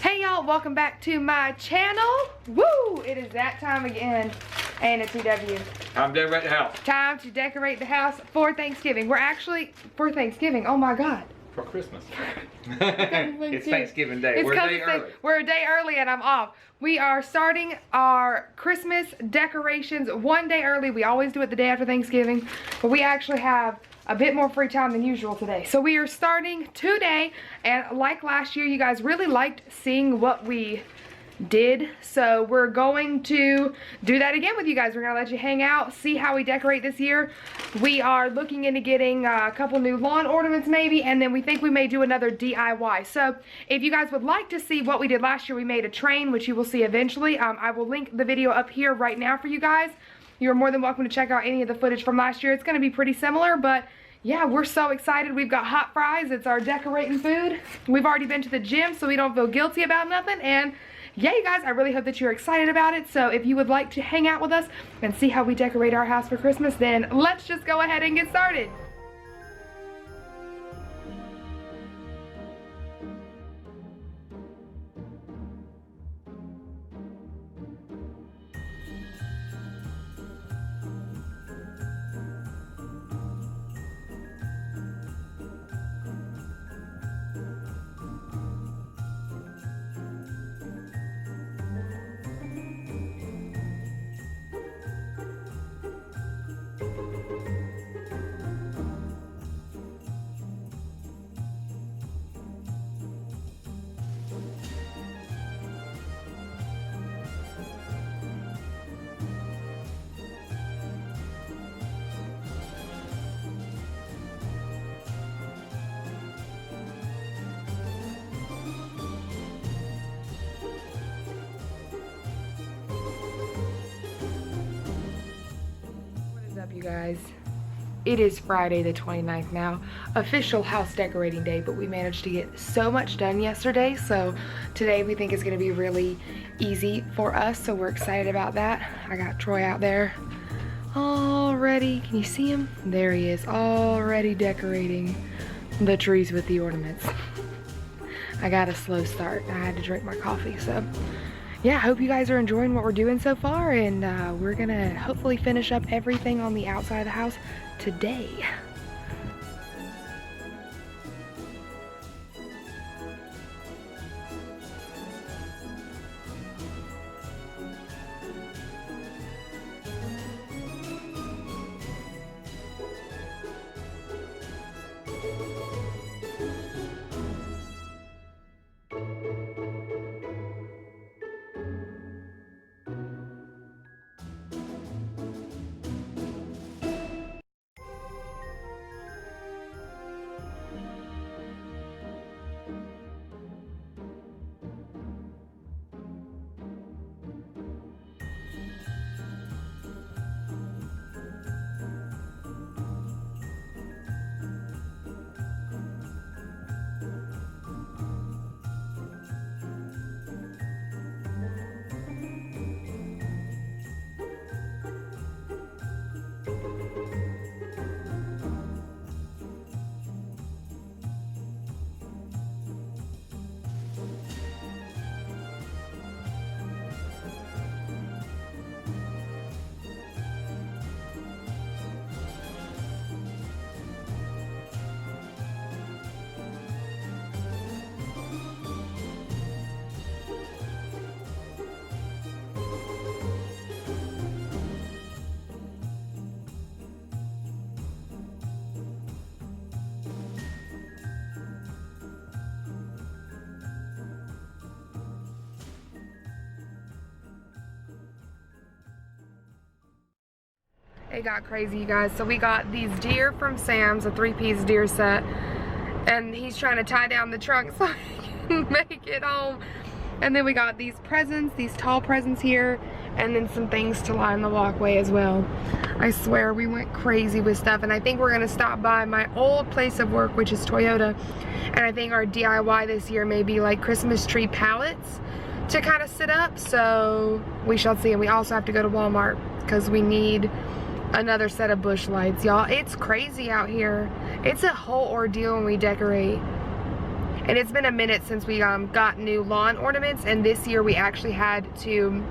Hey y'all, welcome back to my channel. Woo! It is that time again. And it's EW. Time to decorate the house. Time to decorate the house for Thanksgiving. We're actually, for Thanksgiving, oh my God. For Christmas. It's Thanksgiving Day. It's We're a day early. We're a day early and I'm off. We are starting our Christmas decorations one day early. We always do it the day after Thanksgiving, but we actually have a bit more free time than usual today. So we are starting today, and like last year, you guys really liked seeing what we did, so we're going to do that again with you guys. We're gonna let you hang out, see how we decorate this year. We are looking into getting a couple new lawn ornaments maybe, and then we think we may do another DIY. So if you guys would like to see what we did last year, we made a train, which you will see eventually. I will link the video up here right now for you guys. You're more than welcome to check out any of the footage from last year. It's gonna be pretty similar, but yeah, we're so excited. We've got hot fries. It's our decorating food. We've already been to the gym, so we don't feel guilty about nothing. And yeah, you guys, I really hope that you're excited about it. So if you would like to hang out with us and see how we decorate our house for Christmas, then let's just go ahead and get started. You guys, it is Friday the 29th now, official house decorating day, but we managed to get so much done yesterday, so today we think is going to be really easy for us, so we're excited about that. I got Troy out there already. Can you see him? There he is, already decorating the trees with the ornaments. I got a slow start. I had to drink my coffee, so yeah, I hope you guys are enjoying what we're doing so far, and we're gonna hopefully finish up everything on the outside of the house today. It got crazy, you guys. So we got these deer from Sam's, a 3-piece deer set, and he's trying to tie down the trunk so he can make it home. And then we got these presents, these tall presents here, and then some things to line the walkway as well. I swear we went crazy with stuff, and I think we're gonna stop by my old place of work, which is Toyota, and I think our DIY this year may be like Christmas tree pallets to kind of sit up, so we shall see. And we also have to go to Walmart because we need another set of bush lights, y'all. It's crazy out here. It's a whole ordeal when we decorate. And it's been a minute since we got new lawn ornaments, and this year we actually had to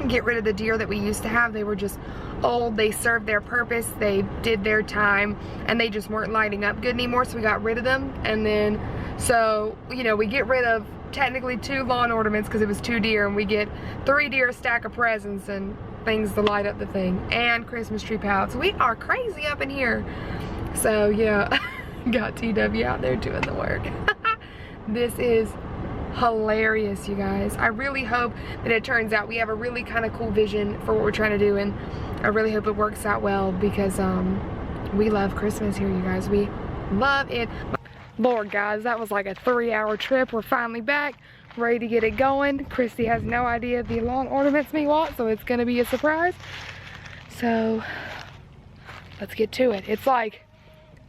get rid of the deer that we used to have. They were just old, they served their purpose, they did their time, and they just weren't lighting up good anymore, so we got rid of them. And then, so, you know, we get rid of technically 2 lawn ornaments because it was 2 deer, and we get 3 deer, a stack of presents and things to light up the thing, and Christmas tree pallets. We are crazy up in here. So yeah, got TW out there doing the work. This is hilarious, you guys. I really hope that it turns out. We have a really kind of cool vision for what we're trying to do, and I really hope it works out well because we love Christmas here, you guys. We love it. Lord, guys, that was like a 3-hour trip. We're finally back, ready to get it going. Christy has no idea the lawn ornaments mean what, so it's gonna be a surprise. So let's get to it. It's like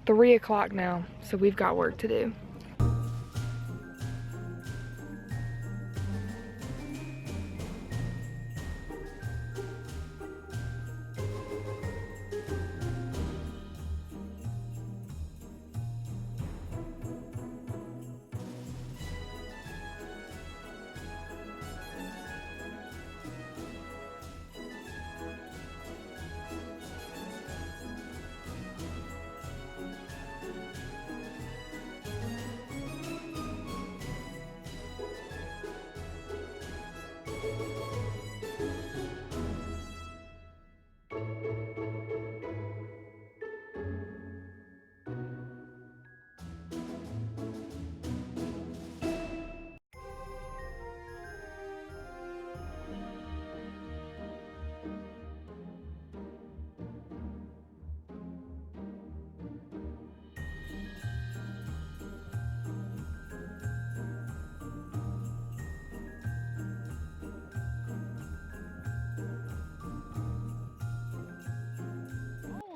3 o'clock now, so we've got work to do.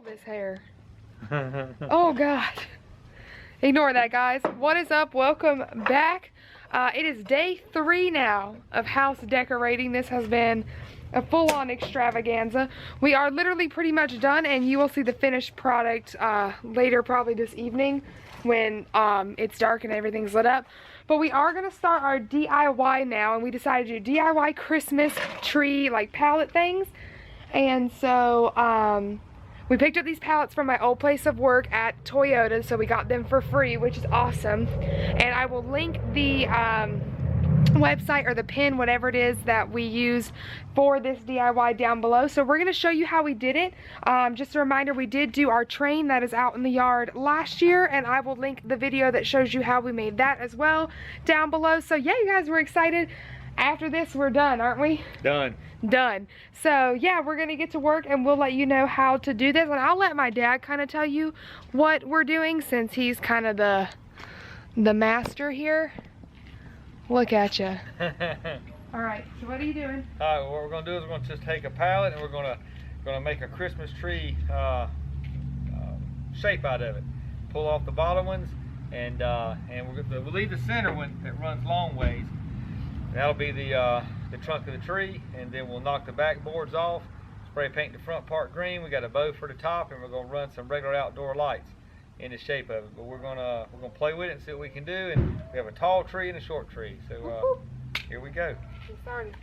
This hair. Oh God. Ignore that, guys. What is up? Welcome back. It is day 3 now of house decorating. This has been a full-on extravaganza. We are literally pretty much done, and you will see the finished product later, probably this evening when it's dark and everything's lit up. But we are gonna start our DIY now, and we decided to do DIY Christmas tree like pallet things. And so we picked up these pallets from my old place of work at Toyota, so we got them for free, which is awesome. And I will link the website or the pin, whatever it is that we use for this DIY down below. So we're going to show you how we did it. Just a reminder, we did do our train that is out in the yard last year, and I will link the video that shows you how we made that as well down below. So yeah, you guys, we're excited. After this, we're done, aren't we? Done. Done. So yeah, we're gonna get to work, and we'll let you know how to do this, and I'll let my dad kind of tell you what we're doing since he's kind of the master here. Look at you. All right, so what are you doing? All right, what we're gonna do is we're gonna just take a pallet and we're gonna make a Christmas tree shape out of it. Pull off the bottom ones, and we'll leave the center one that runs long ways. That'll be the trunk of the tree, and then we'll knock the back boards off, spray paint the front part green. We got a bow for the top, and we're gonna run some regular outdoor lights in the shape of it. But we're gonna play with it and see what we can do. And we have a tall tree and a short tree. So here we go. Get started.